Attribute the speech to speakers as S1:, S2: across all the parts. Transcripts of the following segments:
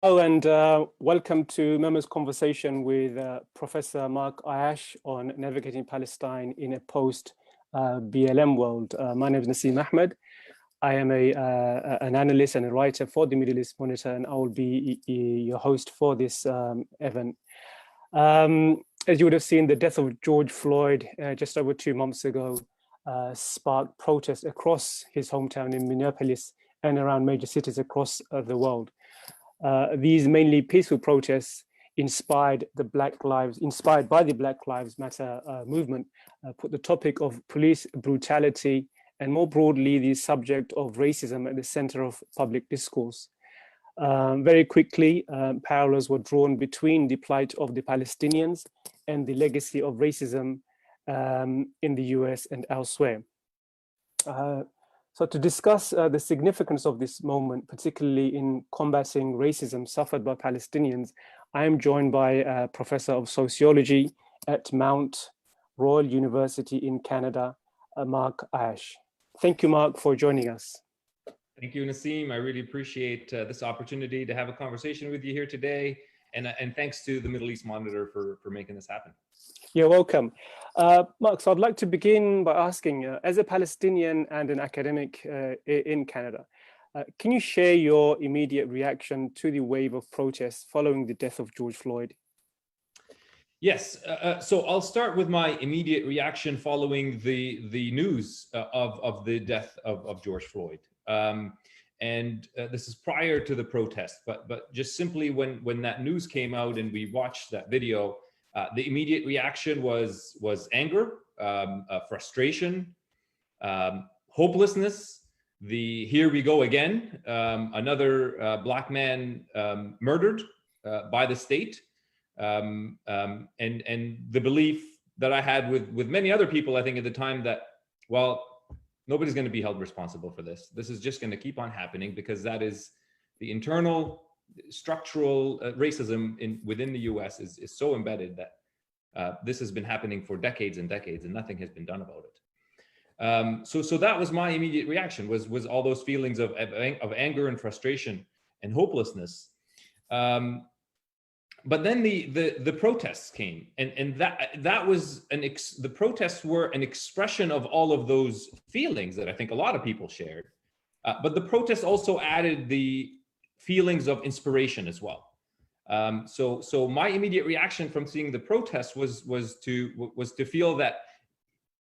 S1: Hello and welcome to MEMO's conversation with Professor Mark Ayyesh on navigating Palestine in a post-BLM world. My name is Naseem Ahmed. I am an analyst and a writer for the Middle East Monitor, and I will be your host for this event. As you would have seen, the death of George Floyd just over 2 months ago sparked protests across his hometown in Minneapolis and around major cities across the world. These mainly peaceful protests inspired by the Black Lives Matter movement, put the topic of police brutality and more broadly the subject of racism at the center of public discourse. Very quickly, parallels were drawn between the plight of the Palestinians and the legacy of racism in the US and elsewhere. So to discuss the significance of this moment, particularly in combating racism suffered by Palestinians, I am joined by a professor of sociology at Mount Royal University in Canada, Mark Ayyesh. Thank you, Mark, for joining us.
S2: Thank you, Naseem. I really appreciate this opportunity to have a conversation with you here today. And thanks to the Middle East Monitor for making this happen.
S1: You're welcome. Mark, so I'd like to begin by asking, as a Palestinian and an academic in Canada, can you share your immediate reaction to the wave of protests following the death of George Floyd?
S2: Yes, so I'll start with my immediate reaction following the news of the death of George Floyd. This is prior to the protest, but just simply when that news came out and we watched that video, the immediate reaction was anger, frustration, hopelessness, here we go again, another Black man murdered by the state, and the belief that I had with many other people, I think at the time, that, well, nobody's going to be held responsible for this. This is just going to keep on happening because that is the internal structural racism within the US is so embedded that this has been happening for decades and decades and nothing has been done about it. So that was my immediate reaction, was all those feelings of anger and frustration and hopelessness. But then the protests came, and that was the protests were an expression of all of those feelings that I think a lot of people shared. But the protests also added the feelings of inspiration as well. So my immediate reaction from seeing the protests was to feel that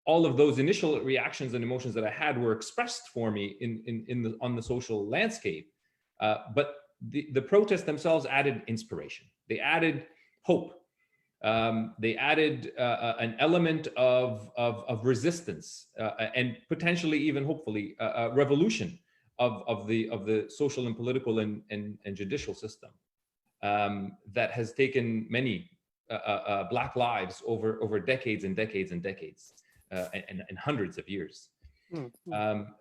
S2: all of those initial reactions and emotions that I had were expressed for me on the social landscape. But the protests themselves added inspiration. They added hope. They added an element of resistance and potentially even hopefully a revolution of the social and political and judicial system that has taken many Black lives over decades and decades and decades and hundreds of years.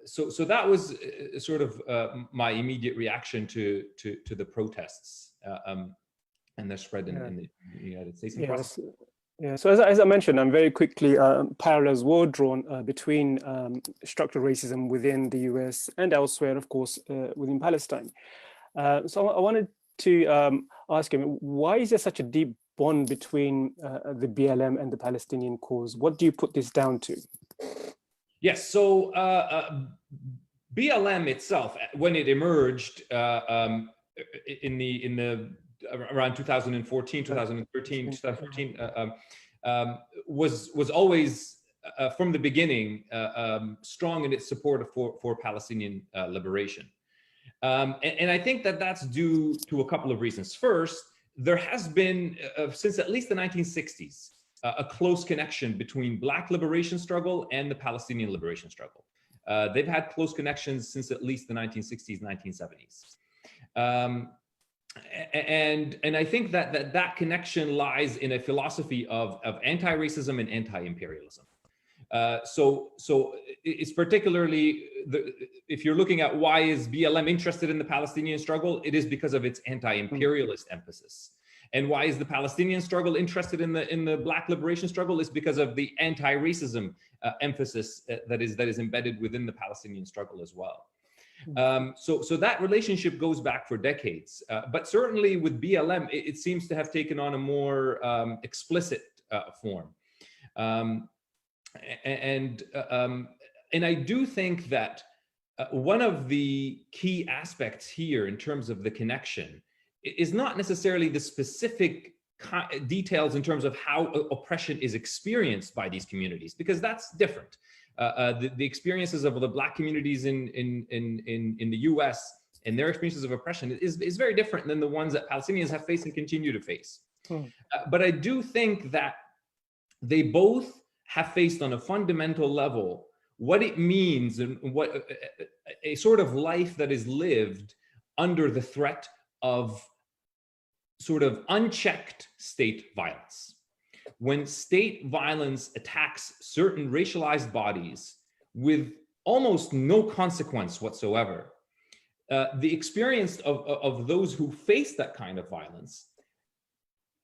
S2: So that was sort of my immediate reaction to the protests and their spread in the United States.
S1: Yes. Yeah. So as I mentioned, very quickly, parallels were drawn between structural racism within the US and elsewhere, of course, within Palestine. So I wanted to ask him, why is there such a deep bond between the BLM and the Palestinian cause? What do you put this down to?
S2: Yes, so BLM itself, when it emerged in the around 2014, 2013, 2014, was always from the beginning strong in its support for Palestinian liberation. And I think that that's due to a couple of reasons. First, there has been, since at least the 1960s, a close connection between Black liberation struggle and the Palestinian liberation struggle. They've had close connections since at least the 1960s, 1970s. And I think that connection lies in a philosophy of anti-racism and anti-imperialism. So it's particularly, if you're looking at why is BLM interested in the Palestinian struggle, it is because of its anti-imperialist emphasis. And why is the Palestinian struggle interested in the Black liberation struggle? Is because of the anti-racism emphasis that is embedded within the Palestinian struggle as well. So that relationship goes back for decades. But certainly with BLM, it seems to have taken on a more explicit form. And I do think that one of the key aspects here in terms of the connection is not necessarily the specific details in terms of how oppression is experienced by these communities, because that's different. The experiences of the Black communities in the US and their experiences of oppression is very different than the ones that Palestinians have faced and continue to face. But I do think that they both have faced on a fundamental level what it means and what a sort of life that is lived under the threat of sort of unchecked state violence. When state violence attacks certain racialized bodies with almost no consequence whatsoever, the experience of those who face that kind of violence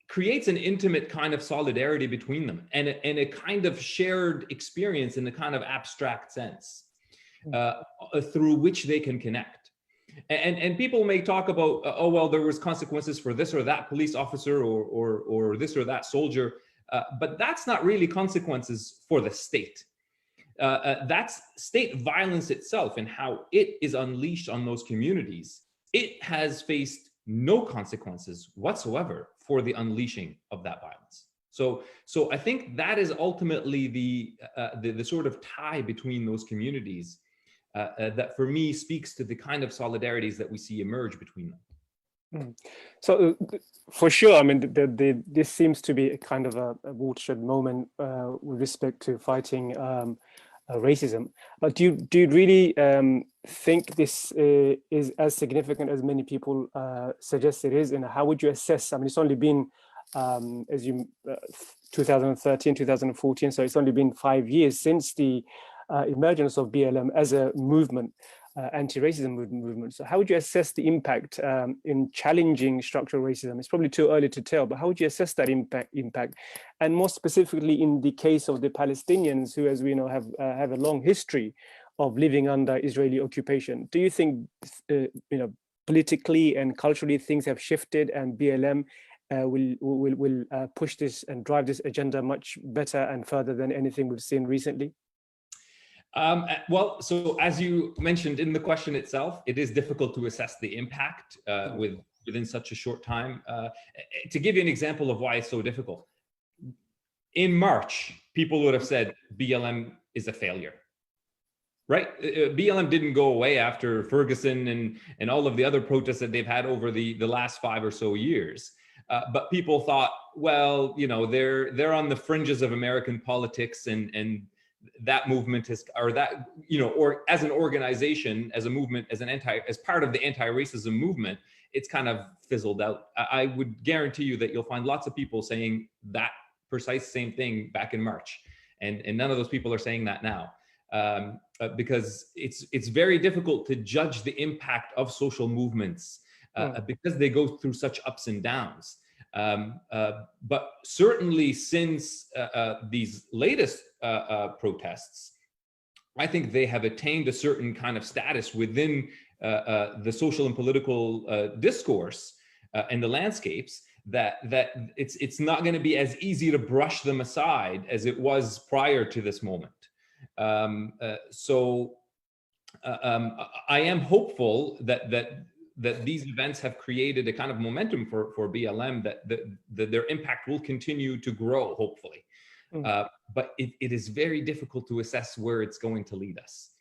S2: creates an intimate kind of solidarity between them and a kind of shared experience in a kind of abstract sense through which they can connect. And people may talk about, oh, well, there was consequences for this or that police officer or this or that soldier, but that's not really consequences for the state. That's state violence itself and how it is unleashed on those communities. It has faced no consequences whatsoever for the unleashing of that violence. So I think that is ultimately the sort of tie between those communities that for me speaks to the kind of solidarities that we see emerge between them.
S1: So for sure, I mean, this seems to be a kind of a watershed moment with respect to fighting racism. But do you really think this is as significant as many people suggest it is? And how would you assess? I mean, it's only been, 2013, 2014, so it's only been 5 years since the emergence of BLM as a movement, anti-racism movement. So how would you assess the impact in challenging structural racism? It's probably too early to tell, but how would you assess that impact? And more specifically in the case of the Palestinians, who, as we know, have a long history of living under Israeli occupation. Do you think, politically and culturally things have shifted and BLM will push this and drive this agenda much better and further than anything we've seen recently?
S2: Well, so as you mentioned in the question itself, it is difficult to assess the impact within such a short time. To give you an example of why it's so difficult, in March, people would have said BLM is a failure, right? BLM didn't go away after Ferguson and all of the other protests that they've had over the last 5 or so years. But people thought, well, they're on the fringes of American politics and that movement has, or as an organization, as a movement, as part of the anti-racism movement, it's kind of fizzled out. I would guarantee you that you'll find lots of people saying that precise same thing back in March, and none of those people are saying that now, because it's very difficult to judge the impact of social movements because they go through such ups and downs. But certainly since these latest protests, I think they have attained a certain kind of status within the social and political discourse and the landscapes that it's not going to be as easy to brush them aside as it was prior to this moment. So I am hopeful that these events have created a kind of momentum for BLM that their impact will continue to grow, hopefully. But it is very difficult to assess where it's going to lead us.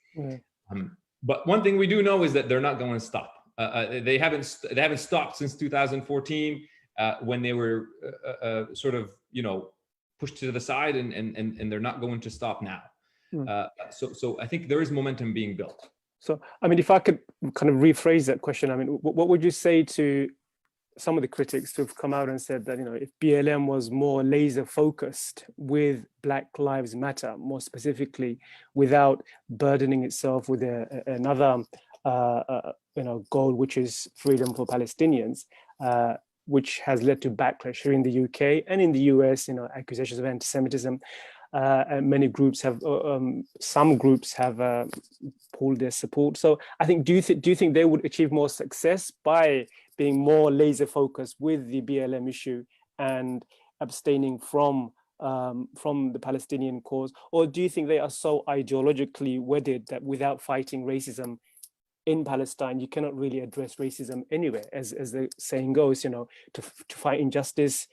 S2: But one thing we do know is that they're not going to stop. They haven't stopped since 2014 when they were sort of pushed to the side, and they're not going to stop now. So I think there is momentum being built.
S1: So, I mean, if I could kind of rephrase that question, I mean, what would you say to some of the critics who've come out and said that, if BLM was more laser focused with Black Lives Matter, more specifically, without burdening itself with another, goal, which is freedom for Palestinians, which has led to backlash here in the UK and in the US, accusations of anti-Semitism. and many groups have, some groups have pulled their support. So I think, do you think they would achieve more success by being more laser focused with the BLM issue and abstaining from the Palestinian cause, or do you think they are so ideologically wedded that without fighting racism in Palestine, you cannot really address racism anywhere? As the saying goes, you know, to fight injustice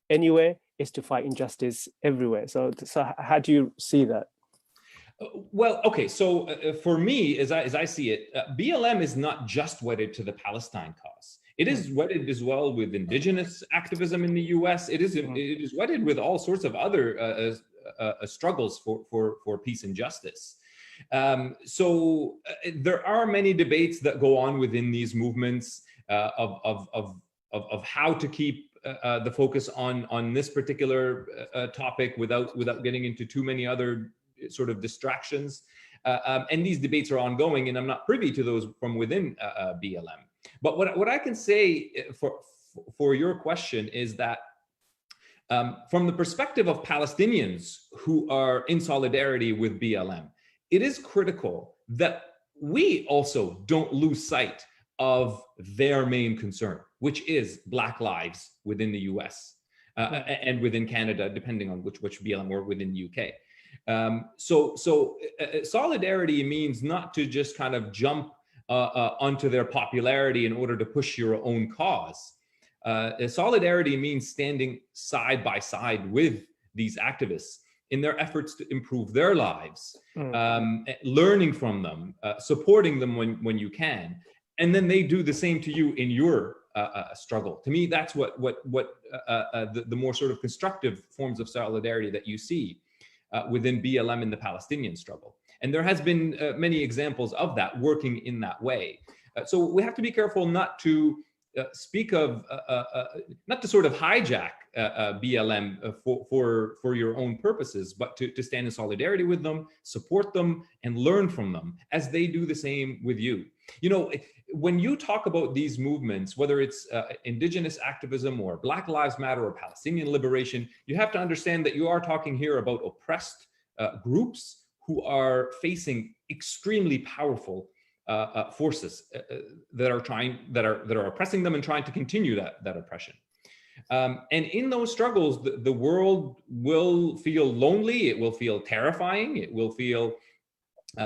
S1: anywhere is to fight injustice everywhere. So how do you see that?
S2: Well, okay, so for me, as I see it, BLM is not just wedded to the Palestine cause. It is wedded as well with indigenous activism in the U.S. It is wedded with all sorts of other struggles for peace and justice. So there are many debates that go on within these movements of how to keep the focus on this particular topic without getting into too many other sort of distractions. And these debates are ongoing, and I'm not privy to those from within BLM. But what I can say for your question is that from the perspective of Palestinians who are in solidarity with BLM, it is critical that we also don't lose sight of their main concern, which is Black lives within the US and within Canada, depending on which BLM, or within the UK. So solidarity means not to just kind of jump onto their popularity in order to push your own cause. Solidarity means standing side by side with these activists in their efforts to improve their lives, learning from them, supporting them when you can, and then they do the same to you in your struggle. To me, that's what the more sort of constructive forms of solidarity that you see within BLM in the Palestinian struggle. And there has been many examples of that working in that way. So we have to be careful not to speak of, not to sort of hijack BLM for your own purposes, but to stand in solidarity with them, support them, and learn from them as they do the same with you. You know, when you talk about these movements, whether it's indigenous activism or Black Lives Matter or Palestinian liberation, you have to understand that you are talking here about oppressed groups who are facing extremely powerful forces that are oppressing them and trying to continue that oppression. And in those struggles, the world will feel lonely, it will feel terrifying, it will feel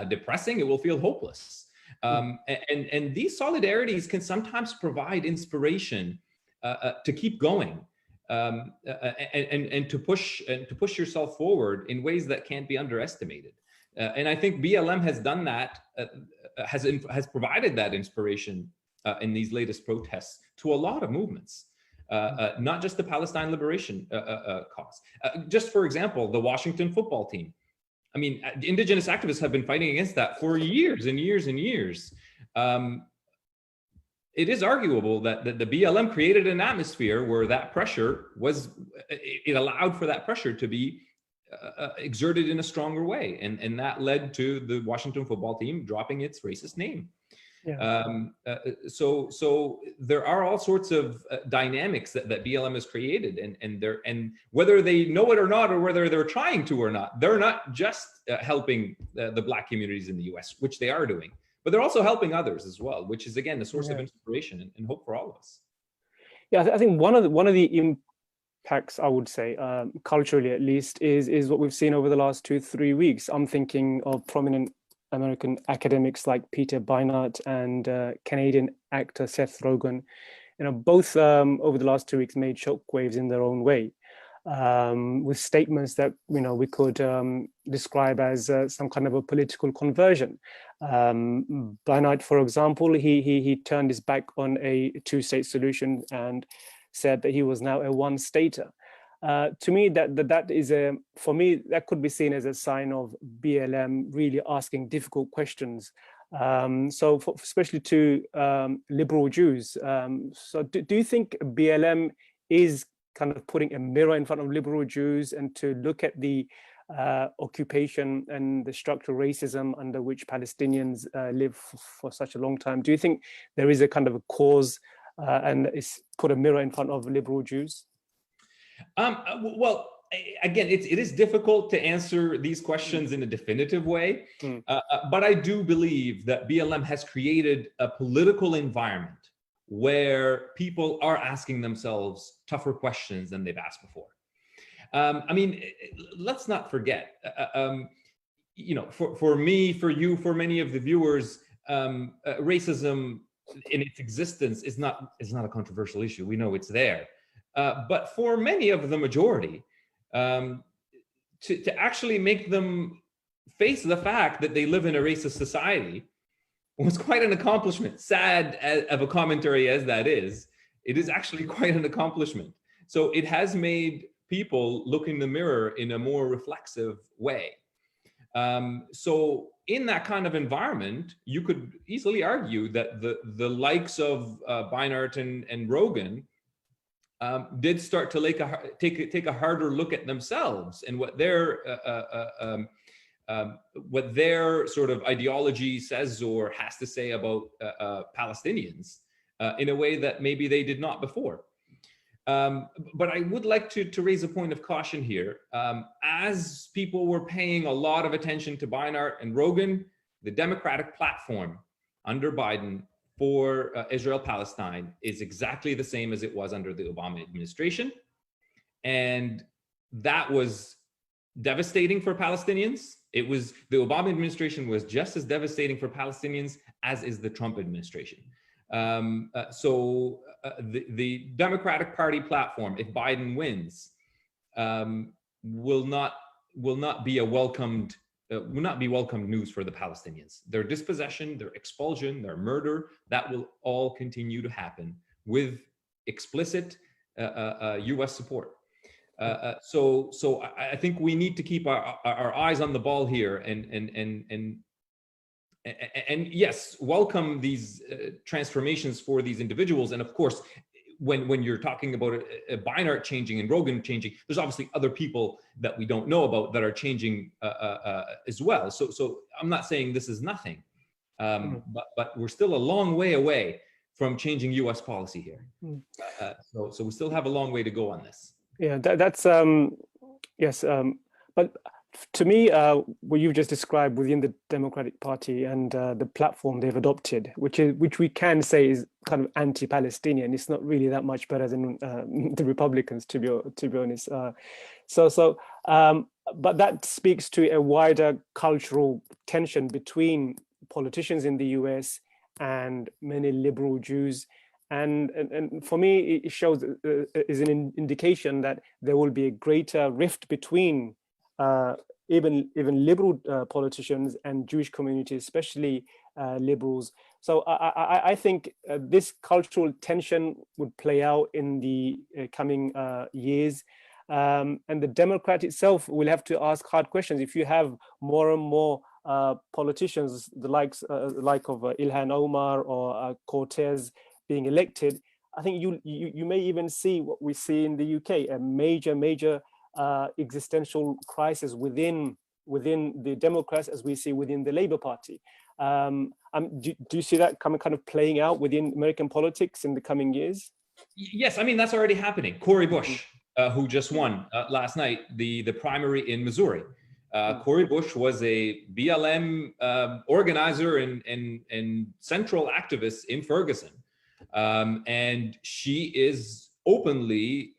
S2: depressing, it will feel hopeless. And these solidarities can sometimes provide inspiration to keep going, and to push yourself forward in ways that can't be underestimated. And I think BLM has done that, has provided that inspiration in these latest protests to a lot of movements, not just the Palestine liberation cause. Just for example, the Washington football team. I mean, indigenous activists have been fighting against that for years and years and years. It is arguable that the BLM created an atmosphere where that pressure it allowed for that pressure to be exerted in a stronger way, and that led to the Washington football team dropping its racist name. Yeah. So there are all sorts of dynamics that BLM has created, and whether they know it or not, or whether they're trying to or not, they're not just helping the Black communities in the U.S., which they are doing, but they're also helping others as well, which is again a source of inspiration and hope for all of us.
S1: Yeah, I think one of the impacts, I would say, culturally at least, is what we've seen over the last 2-3 weeks. I'm thinking of prominent American academics like Peter Beinart and Canadian actor Seth Rogen. You know, both over the last 2 weeks made shockwaves in their own way, with statements that, you know, we could describe as some kind of a political conversion. Beinart, for example, he turned his back on a two-state solution and said that he was now a one-stater. To me, that is for me, that could be seen as a sign of BLM really asking difficult questions. So especially to liberal Jews. So do you think BLM is kind of putting a mirror in front of liberal Jews and to look at the occupation and the structural racism under which Palestinians live for such a long time? Do you think there is a kind of a cause and it's put a mirror in front of liberal Jews?
S2: Well, again, it is difficult to answer these questions in a definitive way, but I do believe that BLM has created a political environment where people are asking themselves tougher questions than they've asked before. I mean, let's not forget, you know, for me, for you, for many of the viewers, racism in its existence is not a controversial issue. We know it's there. But for many of the majority, to actually make them face the fact that they live in a racist society was quite an accomplishment. Sad of a commentary as that is, it is actually quite an accomplishment. So it has made people look in the mirror in a more reflexive way. So in that kind of environment, you could easily argue that the likes of Beinart and Rogan did start to take a harder look at themselves and what their sort of ideology says or has to say about Palestinians in a way that maybe they did not before. But I would like to raise a point of caution here. As people were paying a lot of attention to Beinart and Rogan, the Democratic platform under Biden for Israel-Palestine is exactly the same as it was under the Obama administration. And that was devastating for Palestinians. The Obama administration was just as devastating for Palestinians as is the Trump administration. The Democratic Party platform, if Biden wins, will not be welcomed news for the Palestinians. Their dispossession, their expulsion, their murder, that will all continue to happen with explicit U.S. support. So I think we need to keep our eyes on the ball here and yes, welcome these transformations for these individuals. And of course, when you're talking about Beinart changing and Rogan changing, there's obviously other people that we don't know about that are changing as well. So I'm not saying this is nothing, but we're still a long way away from changing U.S. policy here. So we still have a long way to go on this.
S1: Yeah, that's yes, but to me, what you've just described within the Democratic Party and the platform they've adopted, which we can say is kind of anti-Palestinian, it's not really that much better than the Republicans, to be honest. But that speaks to a wider cultural tension between politicians in the US and many liberal Jews. And for me, it shows is an indication that there will be a greater rift between even liberal politicians and Jewish communities, especially liberals. So I think this cultural tension would play out in the coming years. And the Democrat itself will have to ask hard questions. If you have more and more politicians, the like of Ilhan Omar or Cortez being elected, I think you may even see what we see in the UK, a major existential crisis within the Democrats, as we see within the Labour Party. Do you see that kind of playing out within American politics in the coming years?
S2: Yes, I mean, that's already happening. Cory Bush, who just won last night the primary in Missouri. Cory Bush was a BLM organizer and central activist in Ferguson. And she is openly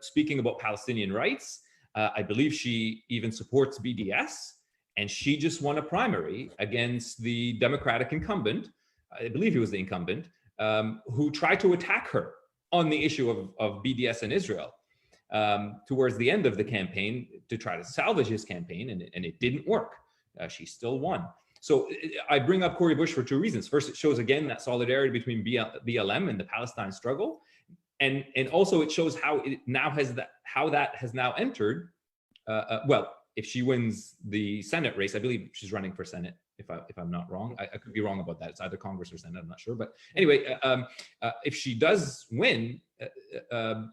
S2: speaking about Palestinian rights. I believe she even supports BDS, and she just won a primary against the Democratic incumbent, I believe he was the incumbent, who tried to attack her on the issue of BDS in Israel towards the end of the campaign to try to salvage his campaign, and it didn't work. She still won. So I bring up Cory Bush for two reasons. First, it shows again that solidarity between BLM and the Palestine struggle, and also it shows how that has now entered. Well, if she wins the Senate race, I believe she's running for Senate. If I'm not wrong, I could be wrong about that. It's either Congress or Senate. I'm not sure, but anyway, if she does win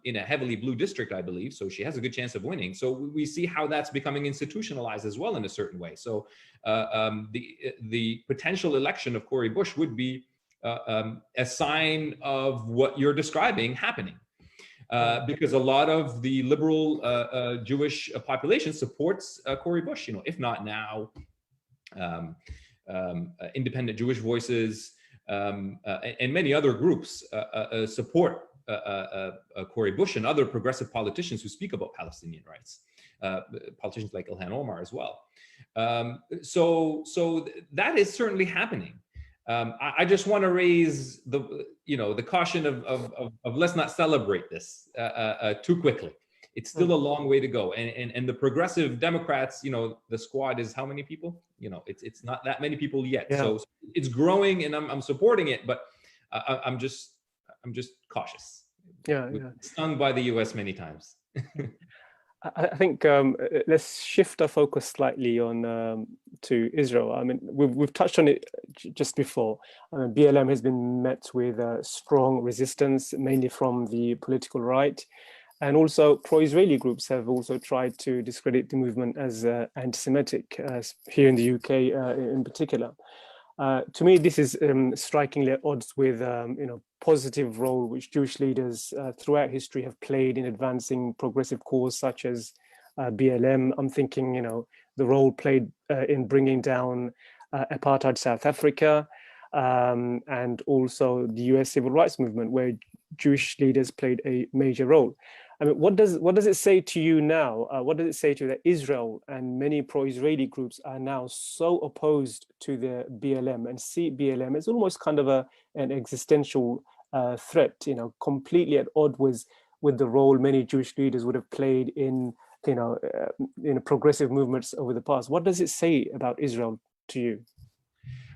S2: in a heavily blue district, I believe, so she has a good chance of winning. So we see how that's becoming institutionalized as well in a certain way. So the potential election of Cory Bush would be a sign of what you're describing happening. because a lot of the liberal Jewish population supports Cori Bush. If not now, independent Jewish voices and many other groups support Cori Bush and other progressive politicians who speak about Palestinian rights. Politicians like Ilhan Omar as well. So that is certainly happening. I just want to raise the caution of let's not celebrate this too quickly. It's still a long way to go. And the progressive Democrats, the squad is how many people? It's not that many people yet. Yeah. So it's growing, and I'm supporting it, but I'm just cautious.
S1: Yeah.
S2: Stung by the U.S. many times.
S1: I think let's shift our focus slightly on to Israel. I mean, we've touched on it just before. BLM has been met with strong resistance, mainly from the political right, and also pro-Israeli groups have also tried to discredit the movement as anti-Semitic, here in the UK in particular. To me, this is strikingly at odds with positive role which Jewish leaders throughout history have played in advancing progressive cause such as BLM. I'm thinking, the role played in bringing down apartheid South Africa, and also the US civil rights movement, where Jewish leaders played a major role. I mean, what does it say to you now? What does it say to you that Israel and many pro-Israeli groups are now so opposed to the BLM and see BLM as almost kind of an existential threat, completely at odds with the role many Jewish leaders would have played in progressive movements over the past? What does it say about Israel to you?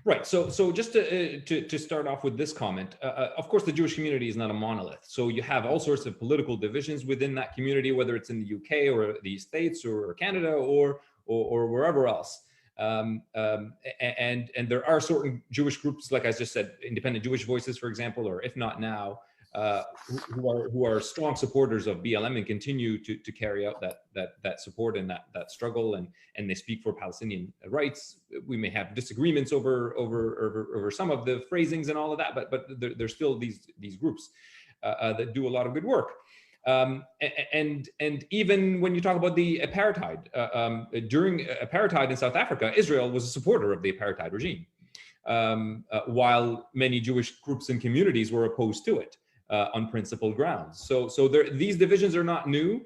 S2: Right. So just to start off with this comment, of course, the Jewish community is not a monolith. So you have all sorts of political divisions within that community, whether it's in the UK or the States or Canada or wherever else. And there are certain Jewish groups, like I just said, independent Jewish voices, for example, or if not now, who are strong supporters of BLM and continue to carry out that support and that struggle, and they speak for Palestinian rights. We may have disagreements over some of the phrasings and all of that, but there's still these groups that do a lot of good work. And even when you talk about the apartheid, during apartheid in South Africa, Israel was a supporter of the apartheid regime, while many Jewish groups and communities were opposed to it. On principled grounds. So these divisions are not new,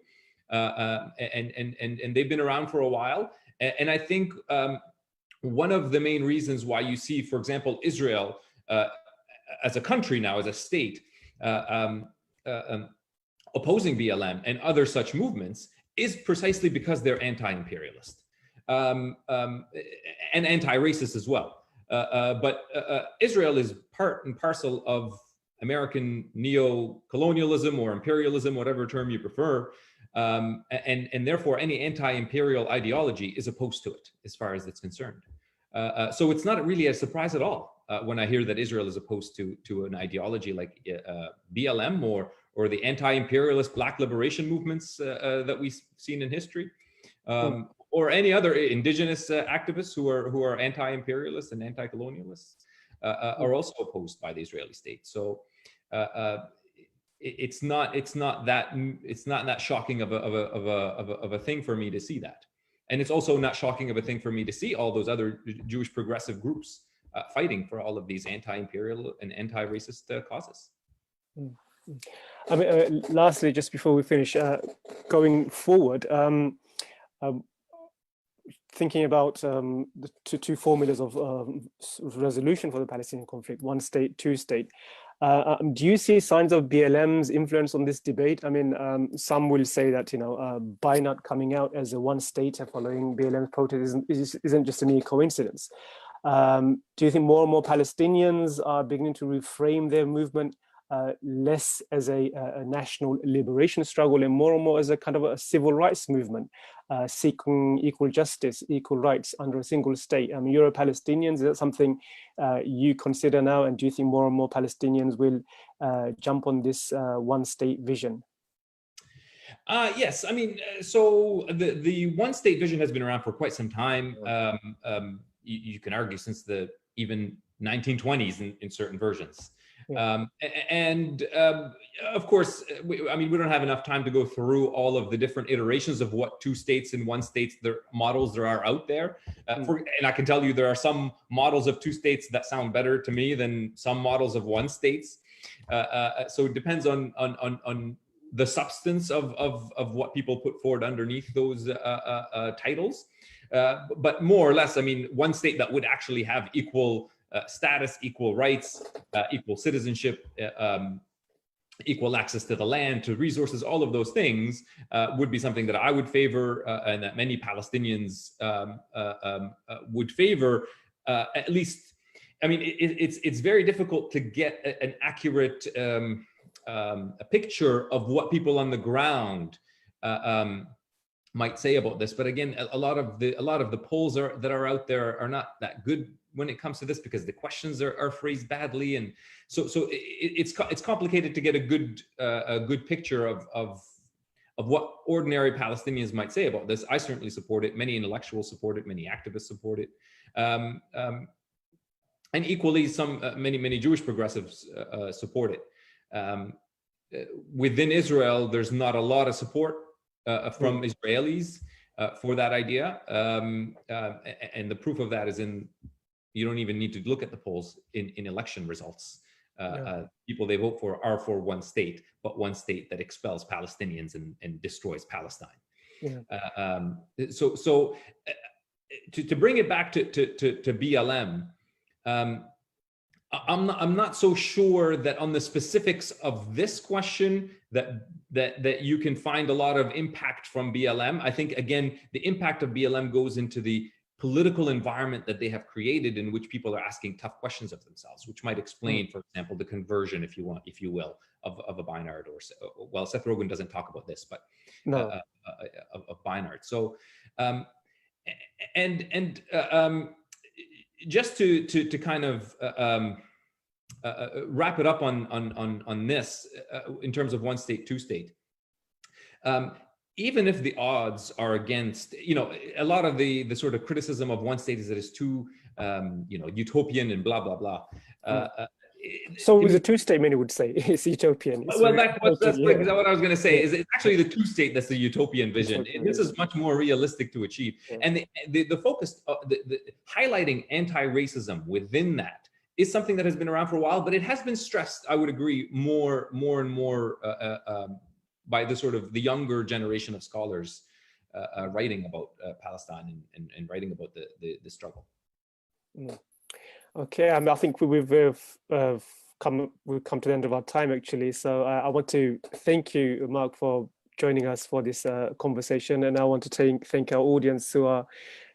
S2: and they've been around for a while. And I think one of the main reasons why you see, for example, Israel as a country now, as a state, opposing BLM and other such movements is precisely because they're anti-imperialist and anti-racist as well. But Israel is part and parcel of American neo-colonialism or imperialism, whatever term you prefer, and therefore any anti-imperial ideology is opposed to it as far as it's concerned. So it's not really a surprise at all when I hear that Israel is opposed to an ideology like BLM or the anti-imperialist Black liberation movements that we've seen in history, or any other indigenous activists who are anti-imperialists and anti-colonialists. Are also opposed by the Israeli state. So it's not that shocking of a thing for me to see that, and it's also not shocking of a thing for me to see all those other Jewish progressive groups fighting for all of these anti-imperial and anti-racist causes.
S1: I mean, lastly, just before we finish, going forward. Thinking about the two formulas of resolution for the Palestinian conflict, one state, two state. Do you see signs of BLM's influence on this debate? I mean, some will say that, Bainat coming out as a one state following BLM's protest isn't just a mere coincidence. Do you think more and more Palestinians are beginning to reframe their movement less as a national liberation struggle and more as a kind of a civil rights movement, seeking equal justice, equal rights under a single state? I mean, you're a Palestinian. Is that something you consider now? And do you think more and more Palestinians will jump on this one state vision?
S2: Yes, I mean, so the one state vision has been around for quite some time. You can argue since the even 1920s in certain versions.
S1: Yeah.
S2: Of course, we don't have enough time to go through all of the different iterations of what two states and one states models there are out there. And I can tell you there are some models of two states that sound better to me than some models of one states. So it depends on the substance of what people put forward underneath those titles. But more or less, one state that would actually have equal status, equal rights, equal citizenship, equal access to the land, to resources, all of those things would be something that I would favor, and that many Palestinians would favor. At least, it's very difficult to get an accurate a picture of what people on the ground might say about this. But again, a lot of the polls that are out there are not that good when it comes to this, because the questions are phrased badly, and so it's complicated to get a good picture of what ordinary Palestinians might say about this. I certainly support it. Many intellectuals support it. Many activists support it, and equally, many Jewish progressives support it. Within Israel, there's not a lot of support from Israelis for that idea, and the proof of that is in. You don't even need to look at the polls in election results. People they vote for are for one state, but one state that expels Palestinians and destroys Palestine. So to bring it back to BLM, I'm not so sure that on the specifics of this question that you can find a lot of impact from BLM. I think again the impact of BLM goes into the political environment that they have created, in which people are asking tough questions of themselves, which might explain, for example, the conversion, if you will, of a Beinart, or well, Seth Rogen doesn't talk about this, but of Beinart. So, just to kind of wrap it up on this in terms of one state, two state. Even if the odds are against, a lot of the sort of criticism of one state is that it's too, utopian and blah, blah, blah.
S1: So with the two-state, many would say it's utopian. It's
S2: that's what I was going to say. Is it's actually the two-state that's the utopian vision. This is much more realistic to achieve. And the focus, the highlighting anti-racism within that is something that has been around for a while, but it has been stressed, I would agree, more and more by the younger generation of scholars writing about Palestine and writing about the struggle.
S1: Okay, I think we've come to the end of our time, actually. So I want to thank you, Mark, for joining us for this conversation, and I want to thank our audience who are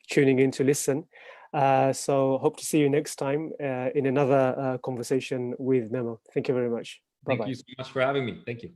S1: tuning in to listen. So hope to see you next time in another conversation with MEMO. Thank you very much. Bye-bye.
S2: Thank you so much for having me. Thank you.